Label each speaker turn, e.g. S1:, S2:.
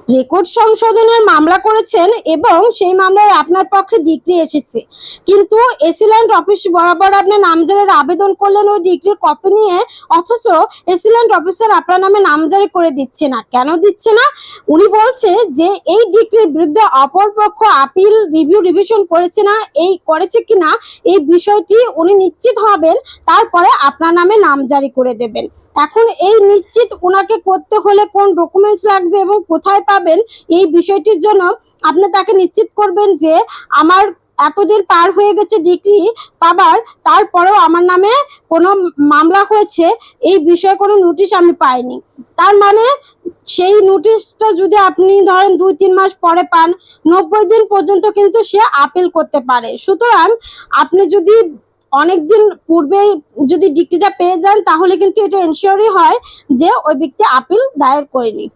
S1: Record সংশোধনের মামলা করেছেন এবং সেই মামলায় আপনার পক্ষে ডিক্রি এসেছে, কিন্তু এসিল্যান্ড অফিস বরাবর আপনি নামজারির আবেদন করলেন ওই ডিক্রির কপি নিয়ে, অথচ এসিল্যান্ড অফিসার আপনার নামে নামজারি করে দিচ্ছে না। কেন দিচ্ছে না? উনি বলছে যে এই ডিক্রির বিরুদ্ধে অপরপক্ষ আপিল রিভিশন করেছে না, এই করেছে কিনা এই বিষয়টি উনি নিশ্চিত হবেন, তারপরে আপনার নামে নামজারি করে দেবেন। এখন এই নিশ্চিত ওনাকে করতে হলে কোন ডকুমেন্টস লাগবে এবং কোথায় পাবেন, এই বিষয়টির জন্য আপনি তাকে নিশ্চিত করবেন যে আমার এতদিন পার হয়ে গেছে ডিগ্রি পাবার, তারপরেও আমার নামে কোনো মামলা হয়েছে এই বিষয়ে কোনো নোটিশ আমি পাইনি। তার মানে সেই নোটিশটা যদি আপনি ধরেন 2-3 মাস পরে পান, 90 দিন পর্যন্ত কিন্তু সে আপিল করতে পারে। সুতরাং আপনি যদি অনেকদিন পূর্বে যদি ডিগ্রিটা পেয়ে যান, তাহলে কিন্তু এটা এনশিওরই হয় যে ওই ব্যক্তি আপিল দায়ের করেনি।